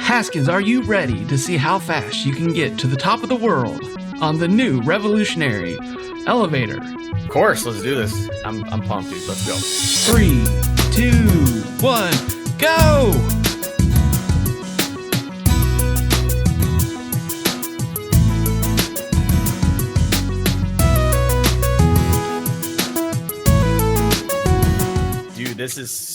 Haskins, are you ready to see how fast you can get to the top of the world on the new revolutionary elevator? Of course, let's do this. I'm pumped, dude. Let's go. 3, 2, 1, go! Dude, this is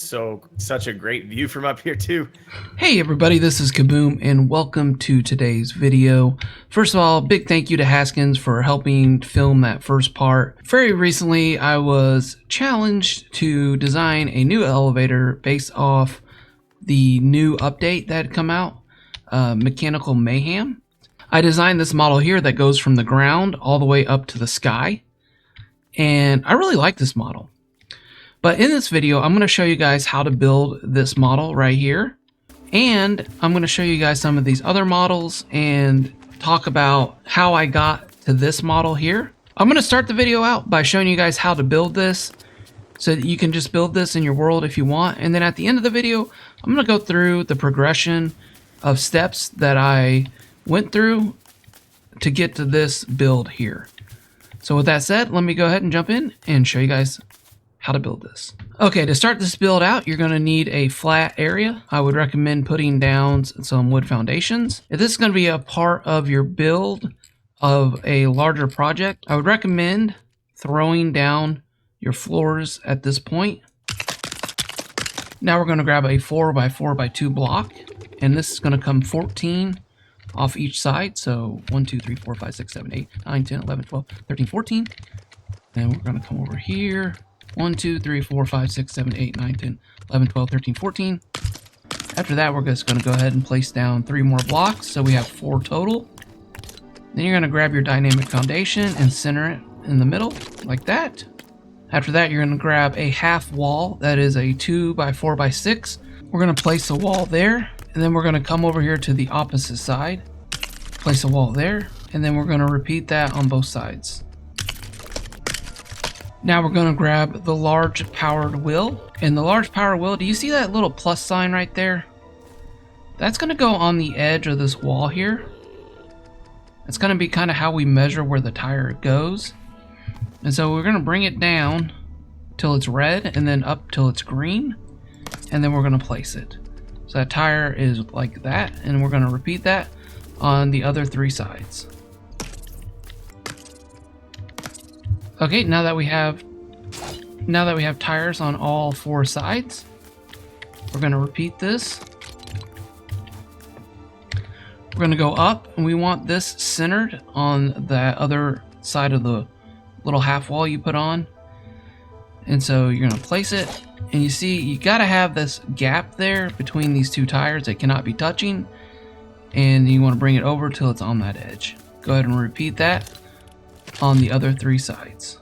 such a great view from up here too. Hey everybody, this is Kaboom and welcome to today's video. First of all, big thank you to Haskins for helping film that first part. Very recently, I was challenged to design a new elevator based off the new update that had come out, Mechanical Mayhem. I designed this model here that goes from the ground all the way up to the sky, and I really like this model. But in this video, I'm going to show you guys how to build this model right here. And I'm going to show you guys some of these other models and talk about how I got to this model here. I'm going to start the video out by showing you guys how to build this so that you can just build this in your world if you want. And then at the end of the video, I'm going to go through the progression of steps that I went through to get to this build here. So with that said, let me go ahead and jump in and show you guys how to build this. Okay, to start this build out, you're going to need a flat area. I would recommend putting down some wood foundations. If this is going to be a part of your build of a larger project, I would recommend throwing down your floors at this point. Now we're going to grab a 4x4x2 block, and this is going to come 14 off each side. So 1, 2, 3, 4, 5, 6, 7, 8, 9, 10, 11, 12, 13, 14. And we're going to come over here. 1, 2, 3, 4, 5, 6, 7, 8, 9, 10, 11, 12, 13, 14. After that, we're just going to go ahead and place down 3 more blocks, so we have 4 total. Then you're going to grab your dynamic foundation and center it in the middle, like that. After that, you're going to grab a half wall that is a 2x4x6. We're going to place a wall there, and then we're going to come over here to the opposite side, place a wall there, and then we're going to repeat that on both sides. Now we're going to grab the large powered wheel. And the large powered wheel, do you see that little plus sign right there? That's going to go on the edge of this wall here. It's going to be kind of how we measure where the tire goes. And so we're going to bring it down till it's red and then up till it's green. And then we're going to place it. So that tire is like that. And we're going to repeat that on the other 3 sides. Okay, now that we have tires on all 4 sides, we're going to repeat this. We're going to go up, and we want this centered on the other side of the little half wall you put on. And so you're going to place it, and you see you got to have this gap there between these 2 tires. They cannot be touching, and you want to bring it over till it's on that edge. Go ahead and repeat that on the other 3 sides.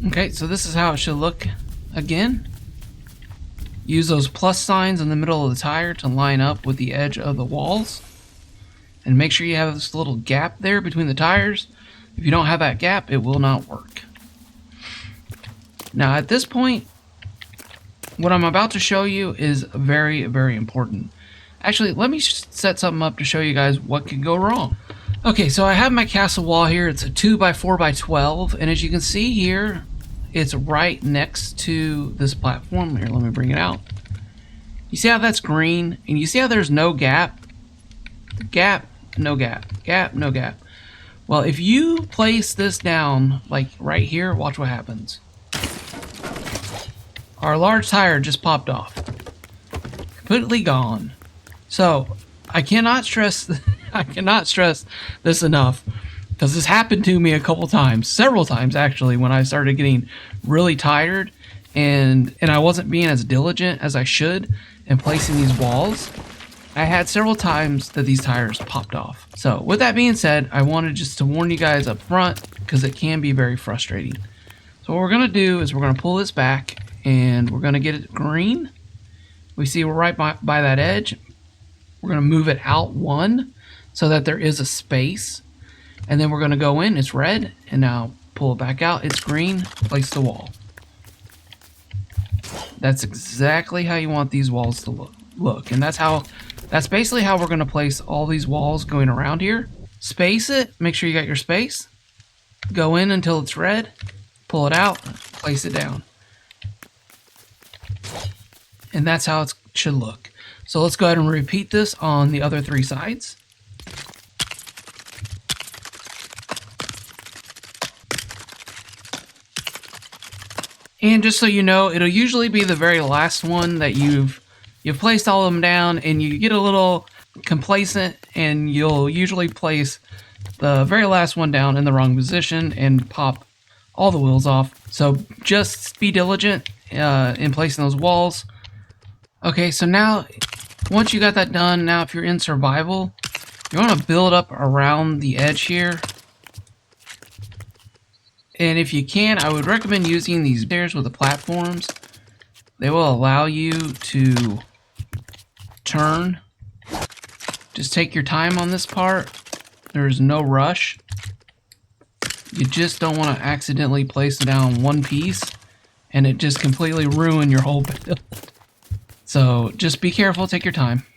Okay, so this is how it should look again. Use those plus signs in the middle of the tire to line up with the edge of the walls. And make sure you have this little gap there between the tires. If you don't have that gap, it will not work. Now at this point, what I'm about to show you is very, very important. Actually, let me set something up to show you guys what could go wrong. Okay, so I have my castle wall here. It's a 2x4x12, and as you can see here, it's right next to this platform. Here, let me bring it out. You see how that's green? And you see how there's no gap? Gap, no gap. Gap, no gap. Well, if you place this down, like right here, watch what happens. Our large tire just popped off. Completely gone. So, I cannot stress this enough, because this happened to me a couple times, several times actually, when I started getting really tired and I wasn't being as diligent as I should in placing these walls. I had several times that these tires popped off. So with that being said, I wanted just to warn you guys up front, because it can be very frustrating. So what we're going to do is we're going to pull this back and we're going to get it green. We see we're right by that edge. We're going to move it out 1 so that there is a space. And then we're going to go in. It's red. And now pull it back out. It's green. Place the wall. That's exactly how you want these walls to look. look. And that's basically how we're going to place all these walls going around here. Space it, make sure you got your space. Go in until it's red, pull it out, place it down. And that's how it should look. So let's go ahead and repeat this on the other 3 sides. And just so you know, it'll usually be the very last one that you've placed all of them down, and you get a little complacent, and you'll usually place the very last one down in the wrong position and pop all the wheels off. So just be diligent in placing those walls. Okay, so now once you got that done, now if you're in survival, you want to build up around the edge here. And if you can, I would recommend using these stairs with the platforms. They will allow you to turn. Just take your time on this part. There's no rush. You just don't want to accidentally place it down one piece and it just completely ruin your whole build. So just be careful, take your time.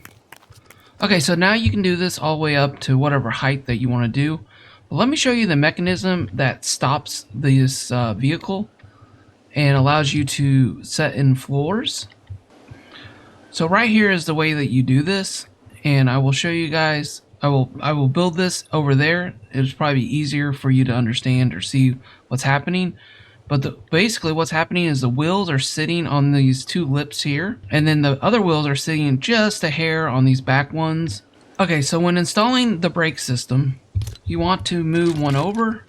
Okay, so now you can do this all the way up to whatever height that you want to do. But let me show you the mechanism that stops this vehicle and allows you to set in floors. So right here is the way that you do this, and I will show you guys. I will build this over there. It's probably easier for you to understand or see what's happening. But basically what's happening is the wheels are sitting on these 2 lips here, and then the other wheels are sitting just a hair on these back ones. Okay, so when installing the brake system, you want to move one over,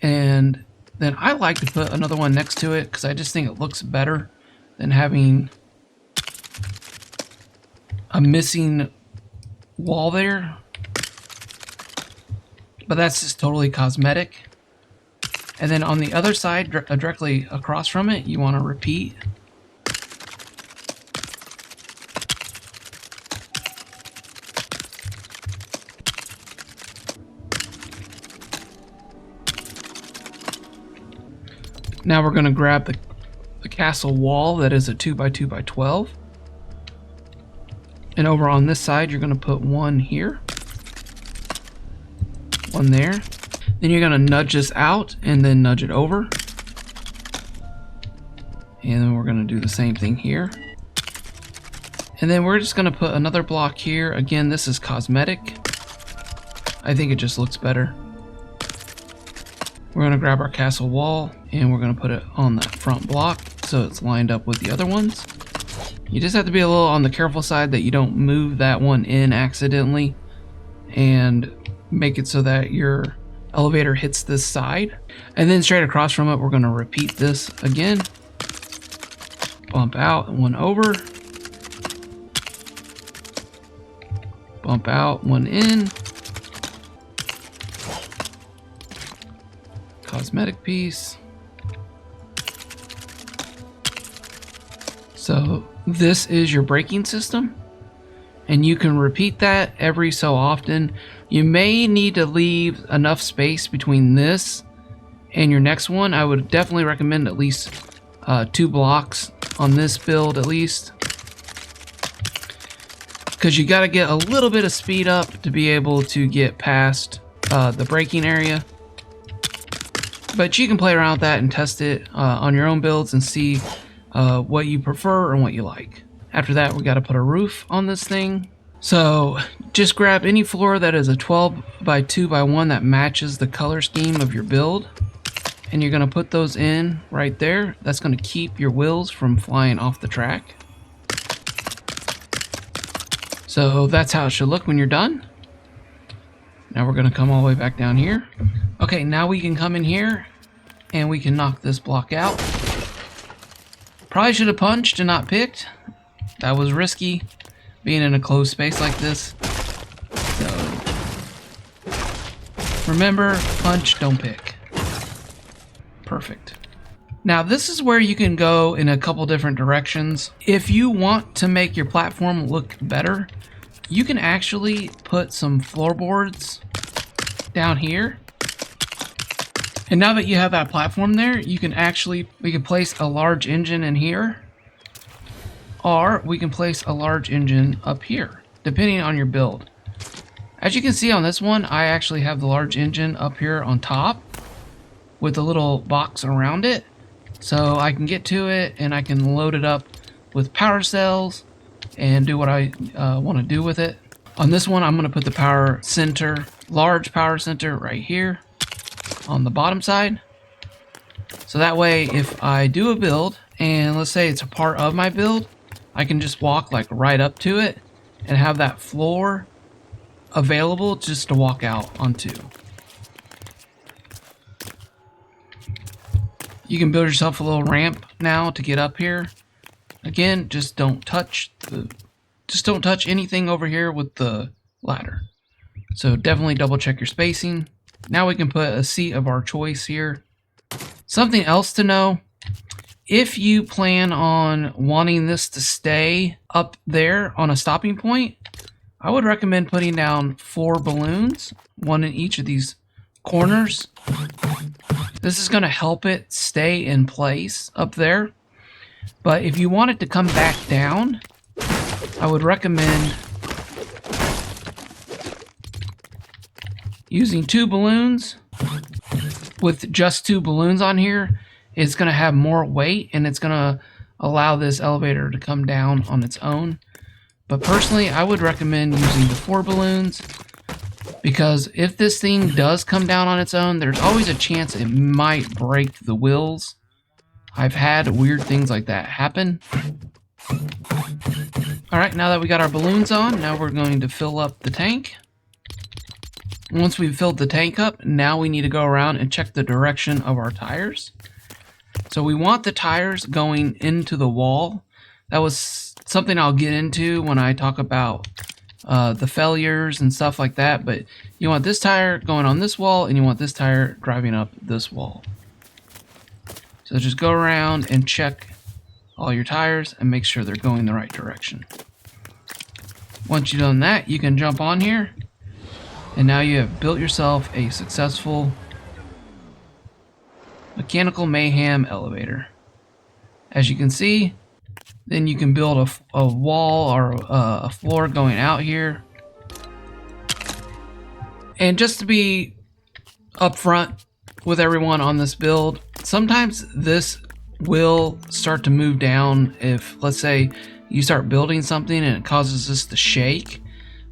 and then I like to put another one next to it because I just think it looks better than having a missing wall there. But that's just totally cosmetic. And then on the other side, directly across from it, you want to repeat. Now we're going to grab the castle wall that is a 2x2x12. And over on this side, you're going to put one here. One there. Then you're going to nudge this out and then nudge it over. And then we're going to do the same thing here. And then we're just going to put another block here. Again, this is cosmetic. I think it just looks better. We're going to grab our castle wall and we're going to put it on that front block so it's lined up with the other ones. You just have to be a little on the careful side that you don't move that one in accidentally, and make it so that your elevator hits this side. And then straight across from it, we're going to repeat this again. Bump out, one over. Bump out, one in. Cosmetic piece. So this is your braking system, and you can repeat that every so often. You may need to leave enough space between this and your next one. I would definitely recommend at least 2 blocks on this build at least, because you got to get a little bit of speed up to be able to get past the braking area. But you can play around with that and test it on your own builds and see what you prefer and what you like. After that, we got to put a roof on this thing. So just grab any floor that is a 12x2x1 that matches the color scheme of your build, and you're going to put those in right there. That's going to keep your wheels from flying off the track. So that's how it should look when you're done. Now we're going to come all the way back down here. Okay, now we can come in here and we can knock this block out. Probably should have punched and not picked. That was risky, being in a closed space like this. So remember, punch, don't pick. Perfect. Now this is where you can go in a couple different directions. If you want to make your platform look better, you can actually put some floorboards down here. And now that you have that platform there, you can we can place a large engine in here Or we can place a large engine up here, depending on your build. As you can see on this one, I actually have the large engine up here on top with a little box around it. So I can get to it and I can load it up with power cells and do what I want to do with it. On this one, I'm going to put the power center, large power center right here on the bottom side. So that way, if I do a build, and let's say it's a part of my build, I can just walk like right up to it and have that floor available just to walk out onto. You can build yourself a little ramp now to get up here. Again, just don't touch anything over here with the ladder. So definitely double check your spacing. Now we can put a seat of our choice here. Something else to know, if you plan on wanting this to stay up there on a stopping point, I would recommend putting down 4 balloons, 1 in each of these corners. This is going to help it stay in place up there. But if you want it to come back down, I would recommend using 2 balloons. With just 2 balloons on here, it's going to have more weight and it's going to allow this elevator to come down on its own. But personally, I would recommend using the 4 balloons, because if this thing does come down on its own, there's always a chance it might break the wheels. I've had weird things like that happen. Alright, now that we got our balloons on, now we're going to fill up the tank. Once we've filled the tank up, now we need to go around and check the direction of our tires. So we want the tires going into the wall. That was something I'll get into when I talk about the failures and stuff like that. But you want this tire going on this wall, and you want this tire driving up this wall. So just go around and check all your tires and make sure they're going the right direction. Once you've done that, you can jump on here. And now you have built yourself a successful mechanical mayhem elevator. As you can see, then you can build a wall or a floor going out here. And just to be upfront with everyone on this build, sometimes this will start to move down if, let's say, you start building something and it causes this to shake.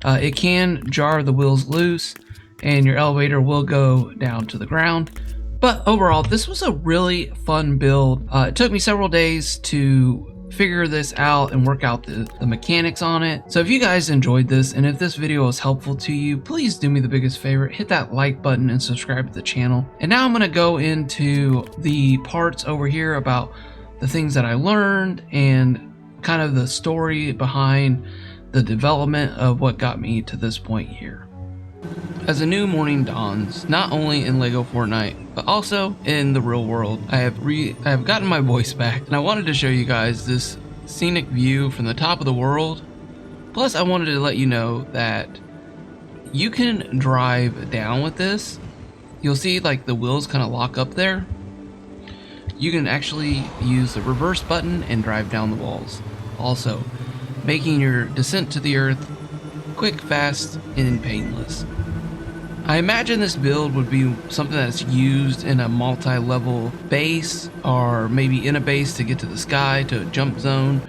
It can jar the wheels loose and your elevator will go down to the ground. But overall, this was a really fun build. It took me several days to figure this out and work out the mechanics on it. So if you guys enjoyed this and if this video was helpful to you, please do me the biggest favor, hit that like button and subscribe to the channel. And now I'm going to go into the parts over here about the things that I learned and kind of the story behind the development of what got me to this point here. As a new morning dawns, not only in LEGO Fortnite, but also in the real world, I have gotten my voice back, and I wanted to show you guys this scenic view from the top of the world. Plus, I wanted to let you know that you can drive down with this. You'll see like the wheels kind of lock up there. You can actually use the reverse button and drive down the walls. Also, making your descent to the earth quick, fast, and painless. I imagine this build would be something that's used in a multi-level base, or maybe in a base to get to the sky, to a jump zone.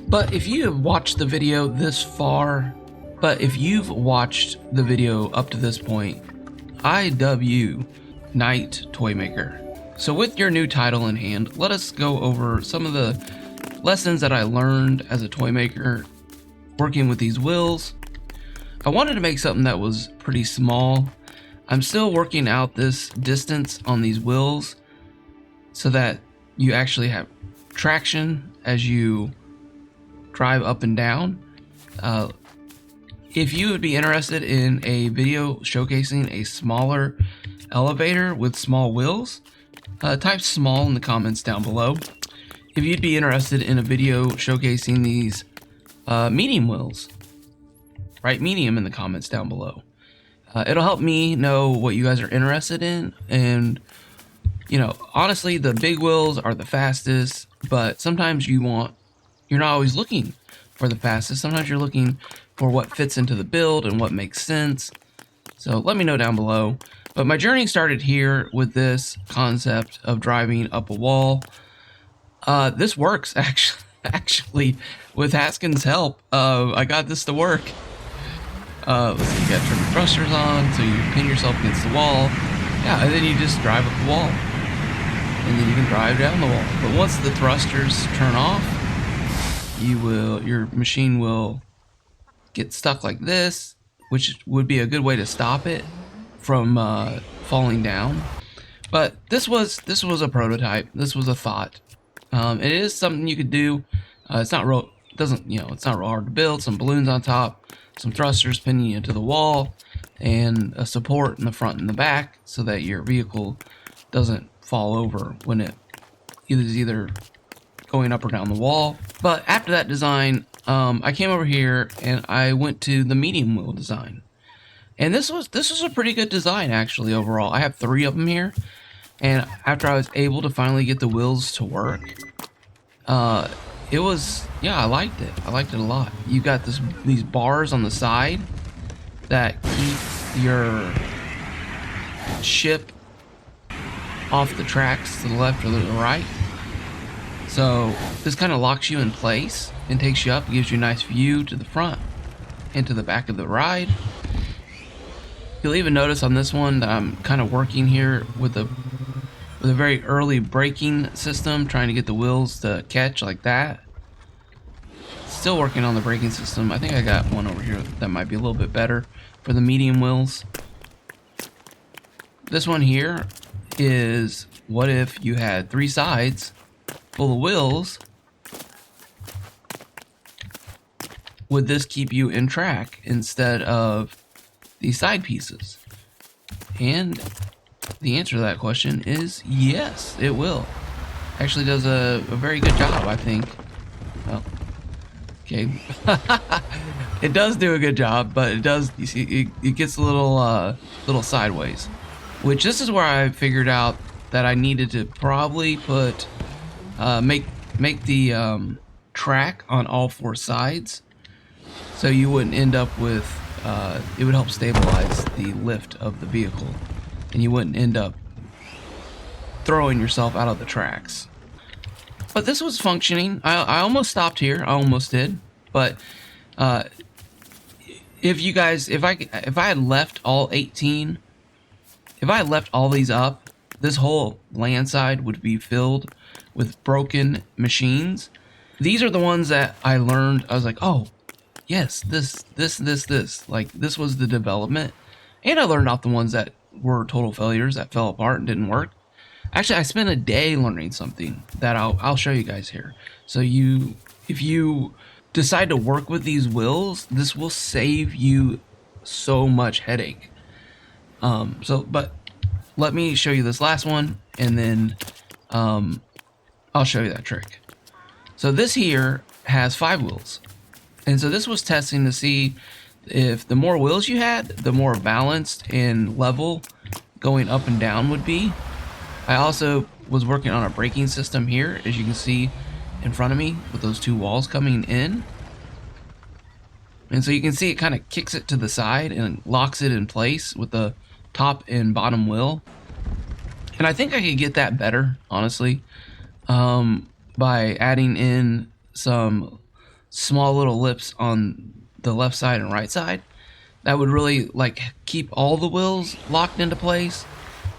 But if you have watched the video this far, up to this point, I dub you Knight Toymaker. So with your new title in hand, let us go over some of the lessons that I learned as a toy maker working with these wheels. I wanted to make something that was pretty small. I'm still working out this distance on these wheels so that you actually have traction as you drive up and down. If you would be interested in a video showcasing a smaller elevator with small wheels, type small in the comments down below. If you'd be interested in a video showcasing these medium wheels, write medium in the comments down below. It'll help me know what you guys are interested in. And, you know, honestly, the big wheels are the fastest, but sometimes you want you're not always looking for the fastest. Sometimes you're looking for what fits into the build and what makes sense. So let me know down below. But my journey started here with this concept of driving up a wall. This works actually with Haskins' help. I got this to work. Let's see, you got turn the thrusters on, so you pin yourself against the wall. Yeah, and then you just drive up the wall. And then you can drive down the wall. But once the thrusters turn off, your machine will get stuck like this, which would be a good way to stop it from falling down. But this was a prototype. This was a thought. It is something you could do. It's not real. It's not real hard to build. Some balloons on top, some thrusters pinning you to the wall, and a support in the front and the back so that your vehicle doesn't fall over when it is either going up or down the wall. But after that design, I came over here and I went to the medium wheel design. And this was a pretty good design actually overall. I have 3 of them here. And after I was able to finally get the wheels to work, it was, yeah, I liked it. I liked it a lot. You got these bars on the side that keep your ship off the tracks to the left or the right. So this kind of locks you in place and takes you up, gives you a nice view to the front and to the back of the ride. You'll even notice on this one that I'm kind of working here with a very early braking system, trying to get the wheels to catch like that. Still working on the braking system. I think I got one over here that might be a little bit better for the medium wheels. This one here is, what if you had 3 sides full of wheels? Would this keep you in track instead of these side pieces? And the answer to that question is yes, it will. Actually does a very good job, I think. Well, okay. It does do a good job, but it does, you see, it gets a little sideways. Which this is where I figured out that I needed to probably put, make the track on all 4 sides, so you wouldn't end up with, it would help stabilize the lift of the vehicle, and you wouldn't end up throwing yourself out of the tracks. But this was functioning. I almost stopped here. I almost did. But if I had left all 18, if I had left all these up, this whole land side would be filled with broken machines. These are the ones that I learned. I was like, oh, yes, this. Like, this was the development. And I learned off the ones that were total failures, that fell apart and didn't work. Actually, I spent a day learning something that I'll show you guys here. So if you decide to work with these wheels, this will save you so much headache. But let me show you this last one, and then I'll show you that trick. So this here has 5 wheels. And so this was testing to see if the more wheels you had, the more balanced and level going up and down would be. I also was working on a braking system here, as you can see in front of me, with those 2 walls coming in. And so you can see it kind of kicks it to the side and locks it in place with the top and bottom wheel. And I think I could get that better, honestly, by adding in some small little lips on the left side and right side. That would really like keep all the wheels locked into place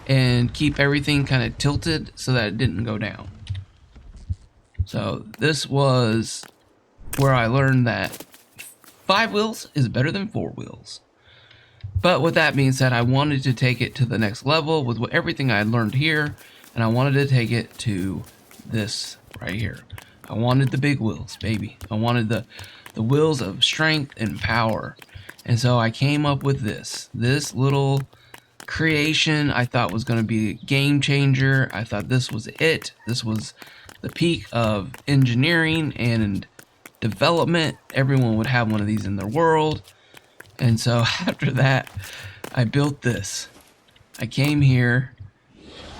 and keep everything kind of tilted so that it didn't go down. So this was where I learned that 5 wheels is better than 4 wheels. But with that being said, I wanted to take it to the next level with everything I had learned here, and I wanted to take it to this right here. I wanted the big wheels, baby. I wanted the wheels of strength and power. And so I came up with this little creation I thought was going to be a game changer. I thought this was it. This was the peak of engineering and development. Everyone would have one of these in their world. And so after that, I built this. I came here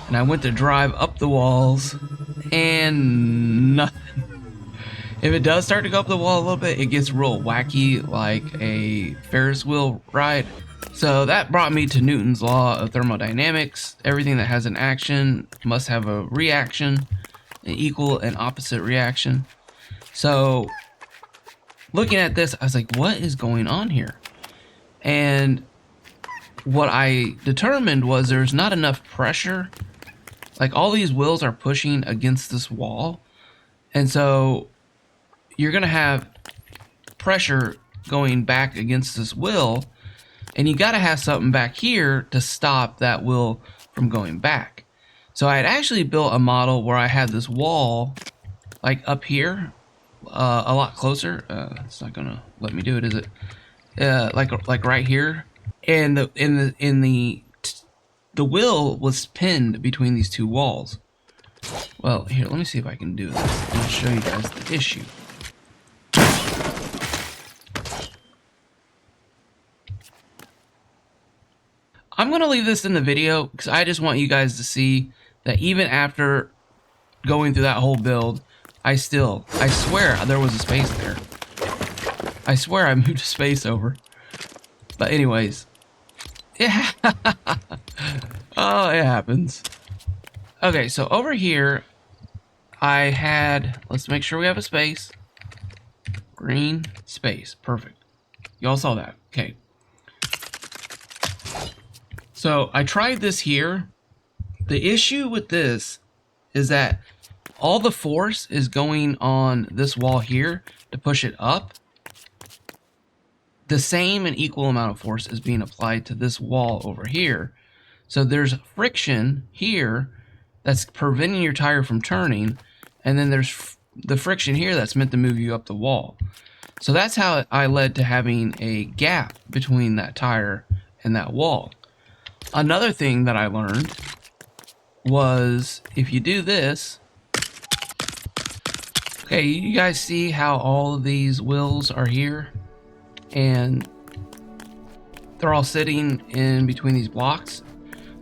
and I went to drive up the walls and nothing. If it does start to go up the wall a little bit, it gets real wacky, like a Ferris wheel ride. So that brought me to Newton's law of thermodynamics. Everything that has an action must have a reaction, an equal and opposite reaction. So looking at this, I was like, what is going on here? And what I determined was there's not enough pressure. Like, all these wheels are pushing against this wall. And so you're going to have pressure going back against this wheel. And you got to have something back here to stop that wheel from going back. So I had actually built a model where I had this wall like up here, a lot closer. It's not gonna let me do it, is it? Like right here, and the wheel was pinned between these two walls. Well, here, let me see if I can do this and I'll show you guys the issue. I'm gonna leave this in the video because I just want you guys to see that even after going through that whole build, I swear there was a space there. I swear I moved a space over. But anyways, yeah. Oh, it happens. Okay, so over here, I had, let's make sure we have a space. Green space, perfect. Y'all saw that, okay. So I tried this here. The issue with this is that all the force is going on this wall here to push it up. The same and equal amount of force is being applied to this wall over here. So there's friction here that's preventing your tire from turning, and then there's the friction here that's meant to move you up the wall. So that's how I led to having a gap between that tire and that wall. Another thing that I learned was if you do this, okay, you guys see how all of these wheels are here and they're all sitting in between these blocks?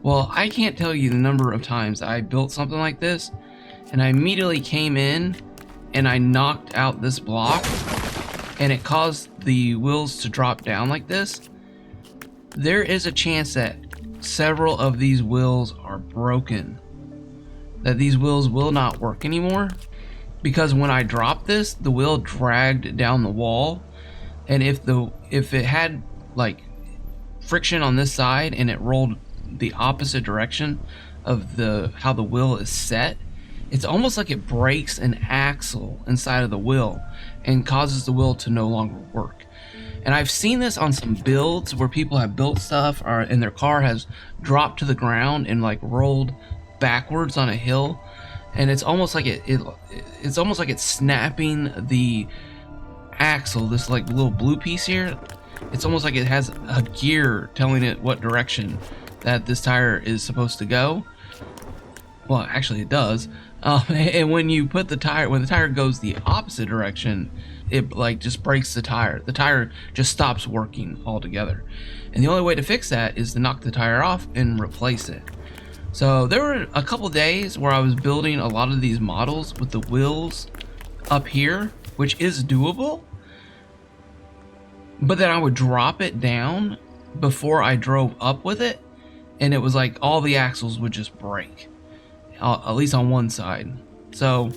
Well, I can't tell you the number of times I built something like this and I immediately came in and I knocked out this block and it caused the wheels to drop down like this. There is a chance that several of these wheels are broken, that these wheels will not work anymore, because when I dropped this, the wheel dragged down the wall, and if it had like friction on this side and it rolled the opposite direction of how the wheel is set, it's almost like it breaks an axle inside of the wheel and causes the wheel to no longer work. And I've seen this on some builds where people have built stuff and their car has dropped to the ground and like rolled backwards on a hill, and it's almost like it's almost like it's snapping the axle, this like little blue piece here. It's almost like it has a gear telling it what direction that this tire is supposed to go. Well, actually it does. And when the tire goes the opposite direction, it like just breaks the tire. The tire just stops working altogether. And the only way to fix that is to knock the tire off and replace it. So there were a couple days where I was building a lot of these models with the wheels up here, which is doable, but then I would drop it down before I drove up with it, and it was like all the axles would just break, at least on one side. So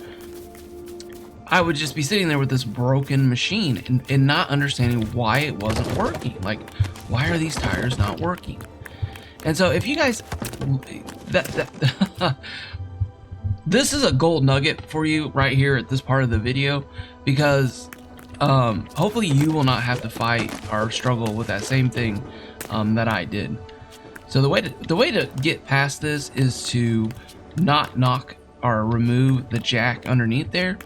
I would just be sitting there with this broken machine and not understanding why it wasn't working. Like, why are these tires not working? And so if you guys, this is a gold nugget for you right here at this part of the video, because hopefully you will not have to fight or struggle with that same thing that I did. So the way to get past this is to not knock or remove the jack underneath there,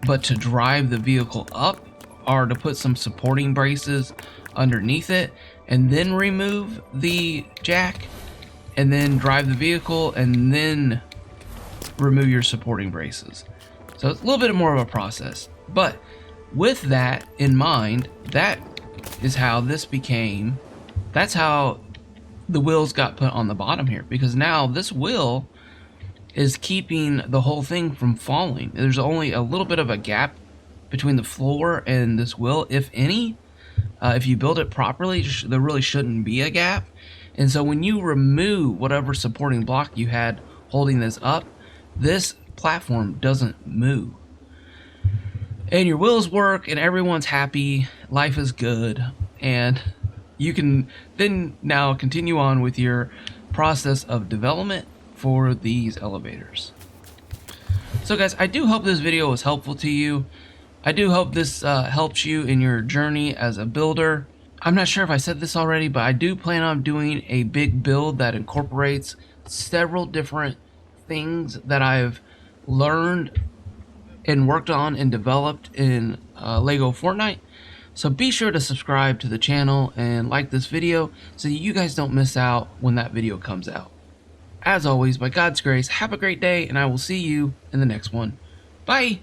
but to drive the vehicle up, or to put some supporting braces underneath it and then remove the jack and then drive the vehicle and then remove your supporting braces. So it's a little bit more of a process, but with that in mind, that is how this became, that's how the wheels got put on the bottom here, because now this wheel is keeping the whole thing from falling. There's only a little bit of a gap between the floor and this wheel, if any. If you build it properly, there really shouldn't be a gap. And so when you remove whatever supporting block you had holding this up, this platform doesn't move. And your wheels work and everyone's happy, life is good, and you can then now continue on with your process of development for these elevators. So guys, I do hope this video was helpful to you. I do hope this helps you in your journey as a builder. I'm not sure if I said this already, but I do plan on doing a big build that incorporates several different things that I've learned and worked on and developed in Lego Fortnite. So be sure to subscribe to the channel and like this video so you guys don't miss out when that video comes out. As always, by God's grace, have a great day, and I will see you in the next one. Bye!